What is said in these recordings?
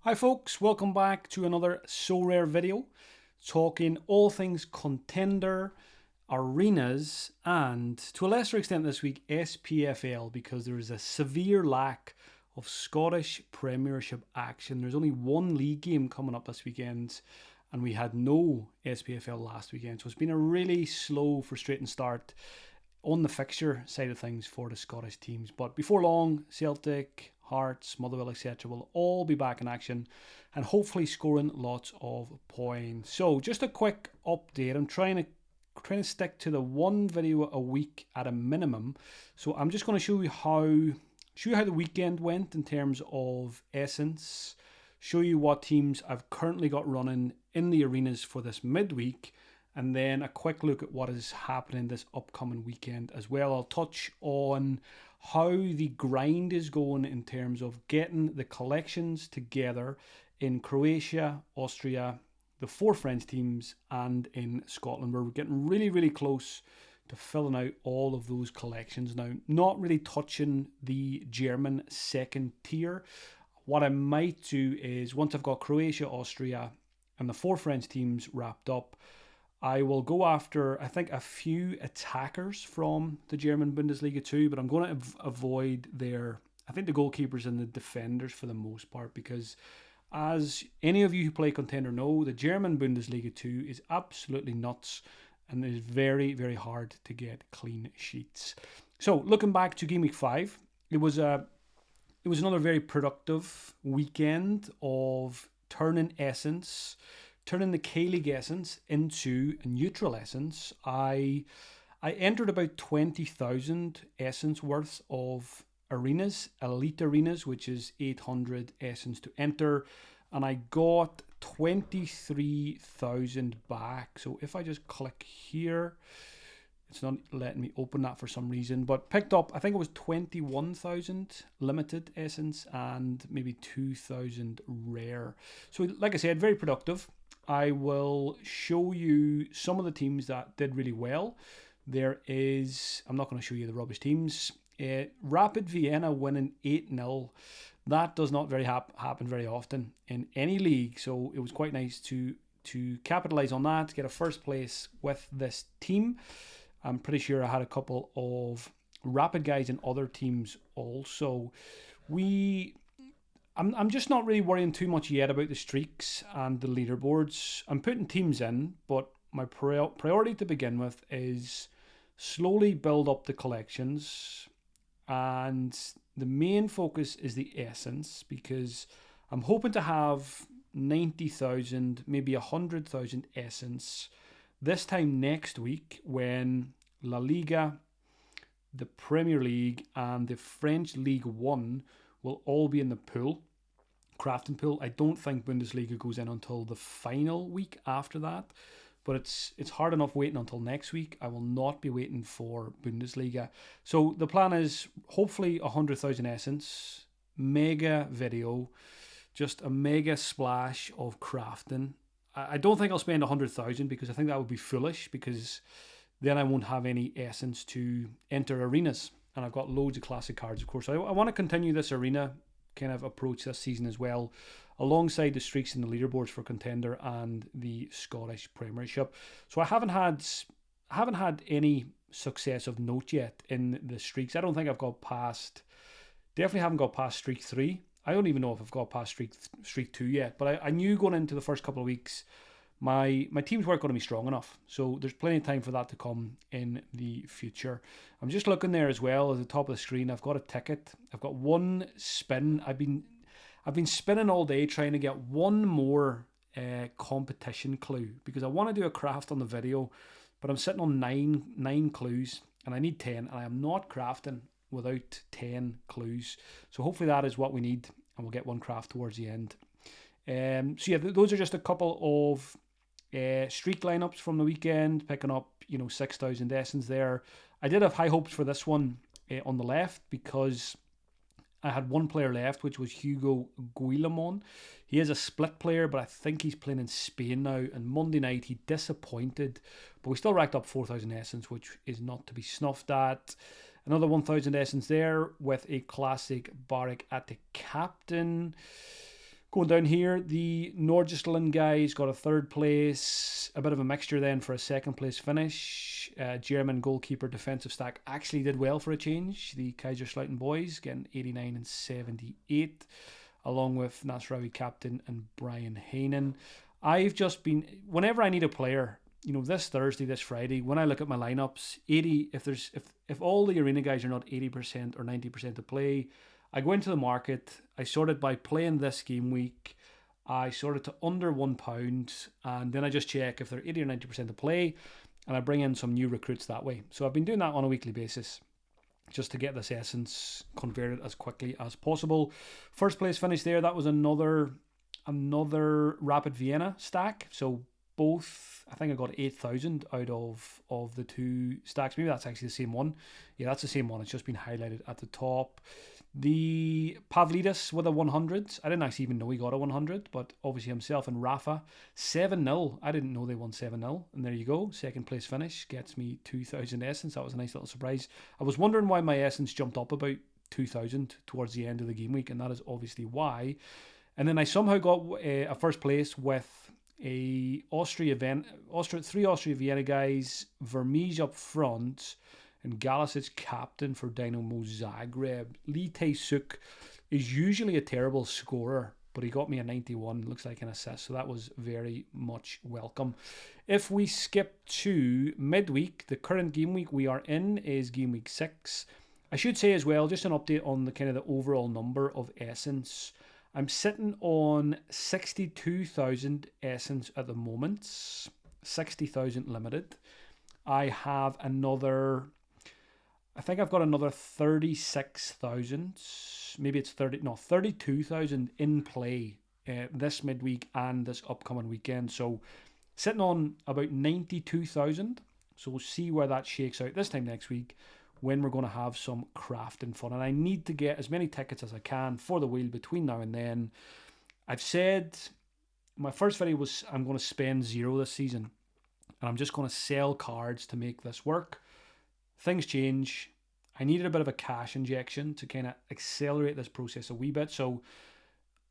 Hi folks, welcome back to another Sorare video, talking all things contender, arenas, and to a lesser extent this week, SPFL, because there is a severe lack of Scottish Premiership action. There's only one league game coming up this weekend, and we had no SPFL last weekend, so it's been a really slow, frustrating start on the fixture side of things for the Scottish teams. But before long, Celtic, Hearts, Motherwell, etc. will all be back in action and hopefully scoring lots of points. So just a quick update. I'm trying to stick to the one video a week at a minimum. So I'm just going to show you how the weekend went in terms of essence, show you what teams I've currently got running in the arenas for this midweek, and then a quick look at what is happening this upcoming weekend as well. I'll touch on how the grind is going in terms of getting the collections together in Croatia, Austria, the four French teams, and in Scotland. We're getting really, really close to filling out all of those collections now. Not really touching the German second tier. What I might do is, once I've got Croatia, Austria, and the four French teams wrapped up, I will go after, I think, a few attackers from the German Bundesliga too, but I'm going to avoid I think the goalkeepers and the defenders for the most part, because as any of you who play Contender know, the German Bundesliga 2 is absolutely nuts and it is very, very hard to get clean sheets. So looking back to Gameweek 5, it was another very productive weekend of turning the K-League essence into a neutral essence. I entered about 20,000 essence worth of arenas, elite arenas, which is 800 essence to enter, and I got 23,000 back. So if I just click here, it's not letting me open that for some reason, but picked up, I think it was 21,000 limited essence and maybe 2,000 rare. So like I said, very productive. I will show you some of the teams that did really well. I'm not going to show you the rubbish teams. Rapid Vienna winning 8-0. That does not happen very often in any league. So it was quite nice to capitalize on that, to get a first place with this team. I'm pretty sure I had a couple of Rapid guys in other teams also. I'm just not really worrying too much yet about the streaks and the leaderboards. I'm putting teams in, but my priority to begin with is slowly build up the collections. And the main focus is the essence, because I'm hoping to have 90,000, maybe 100,000 essence this time next week when La Liga, the Premier League, and the French League 1 will all be in the pool, crafting pool. I don't think Bundesliga goes in until the final week after that, but it's hard enough waiting until next week. I will not be waiting for Bundesliga. So the plan is hopefully 100,000 essence, mega video, just a mega splash of crafting. I don't think I'll spend 100,000 because I think that would be foolish, because then I won't have any essence to enter arenas. And I've got loads of classic cards, of course. I want to continue this arena kind of approach this season as well, alongside the streaks in the leaderboards for Contender and the Scottish Premiership. So I haven't had any success of note yet in the streaks. I don't think I've definitely haven't got past streak 3. I don't even know if I've got past streak 2 yet, but I knew going into the first couple of weeks my teams weren't going to be strong enough. So there's plenty of time for that to come in the future. I'm just looking there as well at the top of the screen. I've got a ticket. I've got one spin. I've been spinning all day trying to get one more competition clue, because I want to do a craft on the video, but I'm sitting on nine clues and I need 10, and I am not crafting without 10 clues. So hopefully that is what we need, and we'll get one craft towards the end. So yeah, those are just a couple of streak lineups from the weekend, picking up 6,000 essence there. I did have high hopes for this one on the left, because I had one player left, which was Gw5. He is a split player, but I think he's playing in Spain now. And Monday night he disappointed, but we still racked up 4,000 essence, which is not to be snuffed at. Another 1,000 essence there with a classic Barrack at the captain. Going down here, the Nordjylland guys got a third place. A bit of a mixture then for a second place finish. German goalkeeper defensive stack actually did well for a change. The Kaiserslautern boys getting 89 and 78, along with Nasraoui captain and Brian Hainan. I've just been, whenever I need a player, this Thursday, this Friday, when I look at my lineups, 80, if all the arena guys are not 80% or 90% to play, I go into the market, I sort it by playing this game week, I sort it to under £1, and then I just check if they're 80 or 90% to play, and I bring in some new recruits that way. So I've been doing that on a weekly basis, just to get this essence converted as quickly as possible. First place finish there, that was another Rapid Vienna stack. So both, I think I got 8,000 out of the two stacks. Maybe that's actually the same one. Yeah, that's the same one. It's just been highlighted at the top. The Pavlidis with a 100. I didn't actually even know he got a 100, but obviously himself and Rafa, 7-0. I didn't know they won 7-0. And there you go. Second place finish gets me 2,000 essence. That was a nice little surprise. I was wondering why my essence jumped up about 2,000 towards the end of the game week, and that is obviously why. And then I somehow got a first place with three Austria Vienna guys, Vermees up front, and Galicic captain for Dynamo Zagreb. Lee Tae-suk is usually a terrible scorer, but he got me a 91, looks like an assist, so that was very much welcome. If we skip to midweek, the current game week we are in is game week 6. I should say as well, just an update on the kind of the overall number of essence. I'm sitting on 62,000 essence at the moment, 60,000 limited. I have another, I think I've got another 36,000, maybe it's 32,000 in play this midweek and this upcoming weekend. So sitting on about 92,000. So we'll see where that shakes out this time next week, when we're going to have some crafting fun. And I need to get as many tickets as I can for the wheel between now and then. I've said, my first video was I'm going to spend 0 this season. And I'm just going to sell cards to make this work. Things change. I needed a bit of a cash injection to kind of accelerate this process a wee bit. So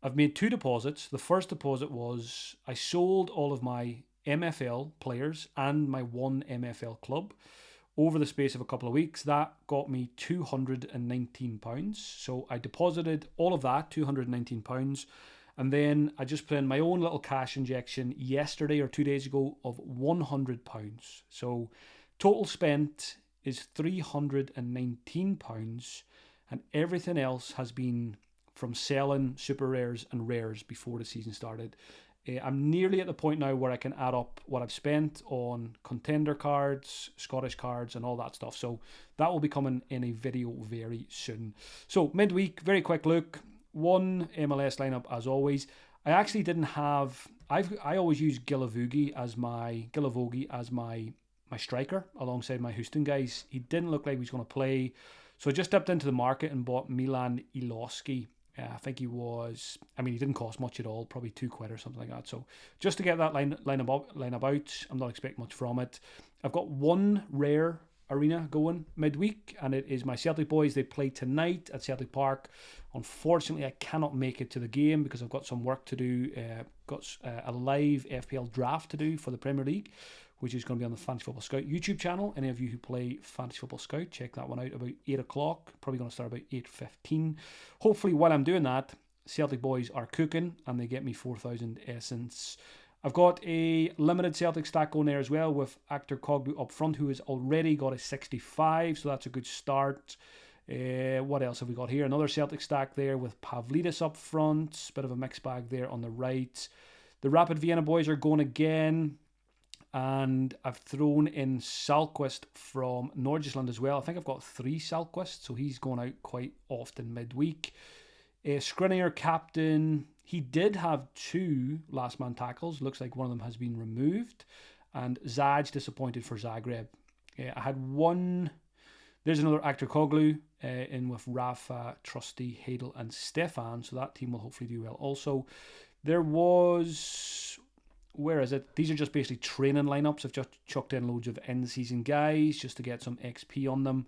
I've made 2 deposits. The first deposit was I sold all of my MFL players and my 1 MFL club over the space of a couple of weeks. That got me £219. So I deposited all of that, £219. And then I just put in my own little cash injection yesterday or 2 days ago of £100. So total spent is £319. And everything else has been from selling super rares and rares before the season started. I'm nearly at the point now where I can add up what I've spent on contender cards, Scottish cards, and all that stuff. So that will be coming in a video very soon. So midweek, very quick look. 1 MLS lineup as always. I actually didn't have. I always use Gw5 as my striker alongside my Houston guys. He didn't look like he was going to play, so I just stepped into the market and bought Milan Iloski. I think he didn't cost much at all, probably £2 or something like that. So just to get that line out, I'm not expecting much from it. I've got 1 rare arena going midweek, and it is my Celtic boys. They play tonight at Celtic Park. Unfortunately, I cannot make it to the game because I've got some work to do. Got a live FPL draft to do for the Premier League, which is going to be on the Fantasy Football Scout YouTube channel. Any of you who play Fantasy Football Scout, check that one out about 8 o'clock. Probably going to start about 8:15. Hopefully, while I'm doing that, Celtic boys are cooking and they get me 4,000 essence. I've got a limited Celtic stack going there as well with Actor Coglu up front, who has already got a 65, so that's a good start. What else have we got here? Another Celtic stack there with Pavlidis up front. Bit of a mixed bag there on the right. The Rapid Vienna boys are going again. And I've thrown in Salquist from Nordjylland as well. I think I've got 3 Salquist, so he's going out quite often midweek. Skriniar captain, he did have 2 last man tackles. Looks like one of them has been removed. And Zaj disappointed for Zagreb. I had 1. There's another Actor Coglu in with Rafa, Trusty, Hadel, and Stefan. So that team will hopefully do well also. There was. Where is it? These are just basically training lineups. I've just chucked in loads of end-season guys just to get some XP on them.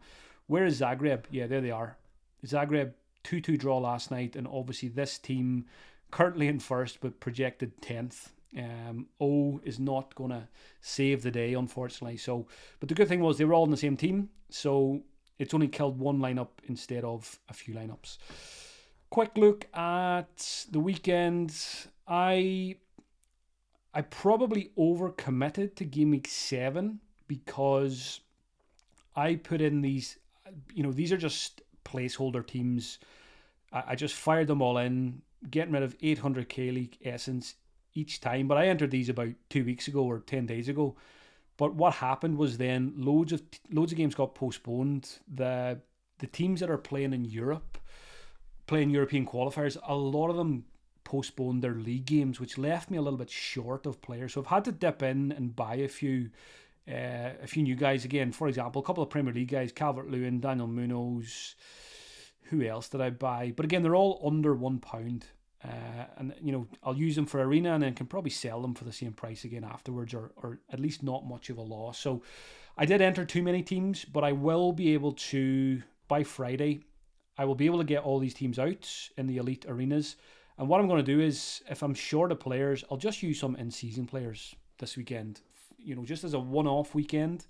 Where is Zagreb? Yeah, there they are. Zagreb 2-2 draw last night, and obviously this team currently in first, but projected 10th. O is not going to save the day, unfortunately. So, but the good thing was they were all in the same team, so it's only killed one lineup instead of a few lineups. Quick look at the weekend. I probably overcommitted to Gameweek 7 because I put in these, these are just placeholder teams. I just fired them all in, getting rid of 800k league essence each time. But I entered these about 2 weeks ago or 10 days ago. But what happened was then loads of games got postponed. The teams that are playing in Europe, playing European qualifiers, a lot of them postponed their league games, which left me a little bit short of players. So I've had to dip in and buy a few new guys again. For example, a couple of Premier League guys, Calvert-Lewin, Daniel Munoz. Who else did I buy? But again, they're all under £1. And I'll use them for arena and then can probably sell them for the same price again afterwards, or at least not much of a loss. So I did enter too many teams, but I will be able to, by Friday, I will be able to get all these teams out in the elite arenas. And what I'm going to do is, if I'm short of players, I'll just use some in-season players this weekend. Just as a one-off weekend.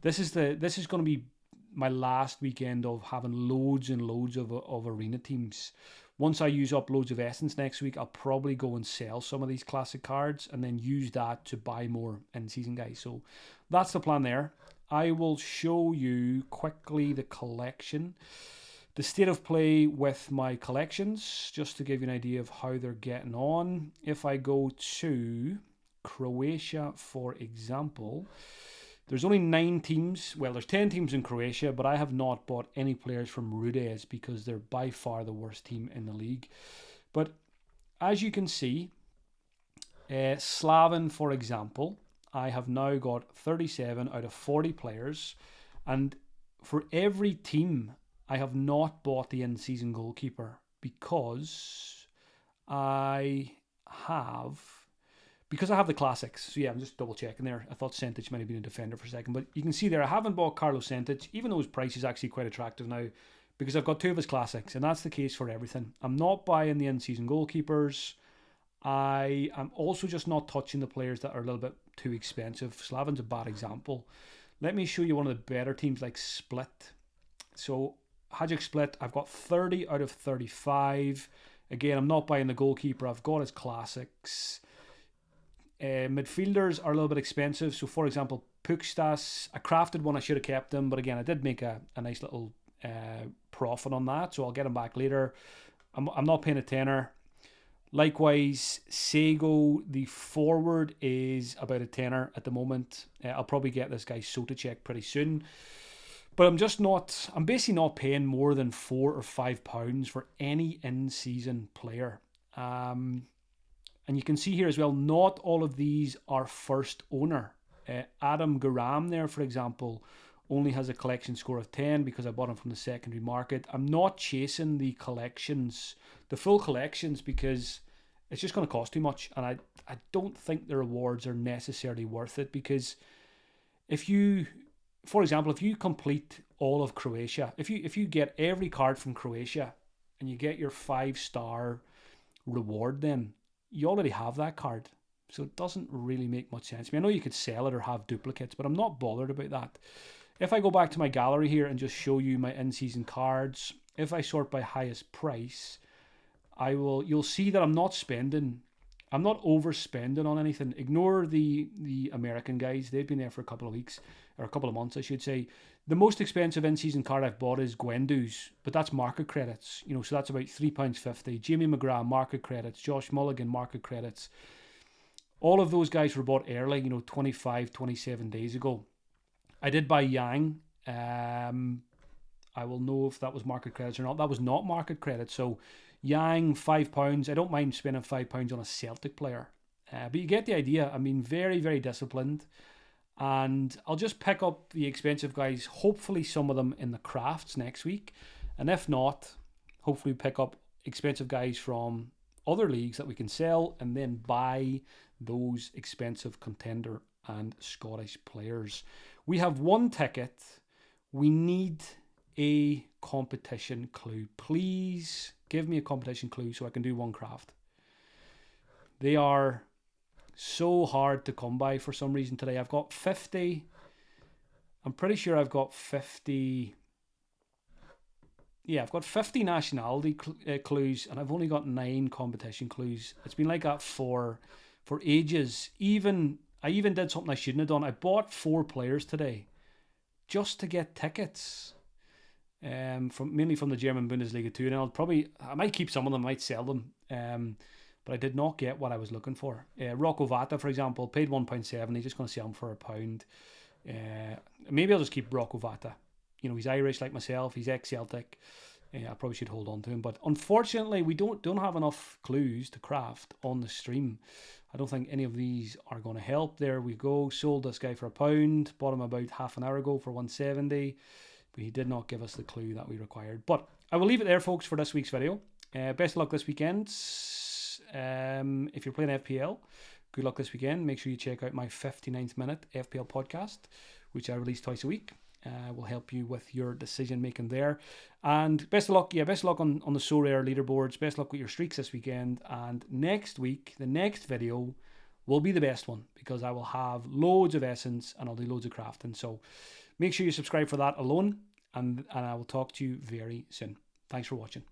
This is going to be my last weekend of having loads and loads of arena teams. Once I use up loads of essence next week, I'll probably go and sell some of these classic cards and then use that to buy more in-season guys. So that's the plan there. I will show you quickly the collection. The state of play with my collections, just to give you an idea of how they're getting on. If I go to Croatia, for example, there's only 9 teams. Well, there's 10 teams in Croatia, but I have not bought any players from Rudez because they're by far the worst team in the league. But as you can see, Slaven, for example, I have now got 37 out of 40 players. And for every team, I have not bought the in-season goalkeeper because I have the classics. So yeah, I'm just double checking there. I thought Sentic might have been a defender for a second, but you can see there I haven't bought Carlos Sentic, even though his price is actually quite attractive now, because I've got 2 of his classics, and that's the case for everything. I'm not buying the in-season goalkeepers. I am also just not touching the players that are a little bit too expensive. Slaven's a bad example. Let me show you one of the better teams like Split. So Hajduk Split, I've got 30 out of 35. Again, I'm not buying the goalkeeper. I've got his classics. Midfielders are a little bit expensive. So, for example, Pukstas, I crafted one. I should have kept him. But again, I did make a nice little profit on that. So I'll get him back later. I'm not paying a tenner. Likewise, Sego, the forward, is about a tenner at the moment. I'll probably get this guy Sotacek pretty soon. But I'm basically not paying more than £4 or £5 for any in-season player. And you can see here as well, not all of these are first owner. Adam Garam there, for example, only has a collection score of 10 because I bought him from the secondary market. I'm not chasing the collections, the full collections, because it's just going to cost too much. And I don't think the rewards are necessarily worth it, because for example, if you complete all of Croatia, if you get every card from Croatia and you get your 5-star reward, then you already have that card. So it doesn't really make much sense to me. I know you could sell it or have duplicates, but I'm not bothered about that. If I go back to my gallery here and just show you my in-season cards, if I sort by highest price, you'll see that I'm not overspending on anything. Ignore the American guys. They've been there for a couple of weeks, or a couple of months, I should say. The most expensive in-season card I've bought is Gw5, but that's market credits. So that's about £3.50. Jamie McGrath, market credits. Josh Mulligan, market credits. All of those guys were bought early, 25, 27 days ago. I did buy Yang. I will know if that was market credits or not. That was not market credits. So Yang, £5. I don't mind spending £5 on a Celtic player. But you get the idea. I mean, very, very disciplined. And I'll just pick up the expensive guys, hopefully some of them in the crafts next week. And if not, hopefully pick up expensive guys from other leagues that we can sell and then buy those expensive contender and Scottish players. We have one ticket. We need a competition clue. Please give me a competition clue so I can do one craft. They are so hard to come by for some reason today. I've got 50. I'm pretty sure I've got 50. Yeah, I've got 50 nationality clues, and I've only got 9 competition clues. It's been like that for ages. I even did something I shouldn't have done. I bought 4 players today just to get tickets. Mainly from the German Bundesliga 2, and I might keep some of them, I might sell them. But I did not get what I was looking for. Gw5, for example, paid £1.70. Just going to sell him for £1. Maybe I'll just keep Gw5. He's Irish like myself. He's ex-Celtic. I probably should hold on to him, but unfortunately, we don't have enough clues to craft on the stream. I don't think any of these are going to help. There we go. Sold this guy for £1. Bought him about half an hour ago for £1.70. But he did not give us the clue that we required. But I will leave it there, folks, for this week's video. Best of luck this weekend. If you're playing FPL, good luck this weekend. Make sure you check out my 59th minute FPL podcast, which I release twice a week. Will help you with your decision making there. And best of luck. Yeah, best of luck on the Sorare leaderboards. Best of luck with your streaks this weekend. And next week, the next video will be the best one, because I will have loads of essence and I'll do loads of crafting. So make sure you subscribe for that alone, and I will talk to you very soon. Thanks for watching.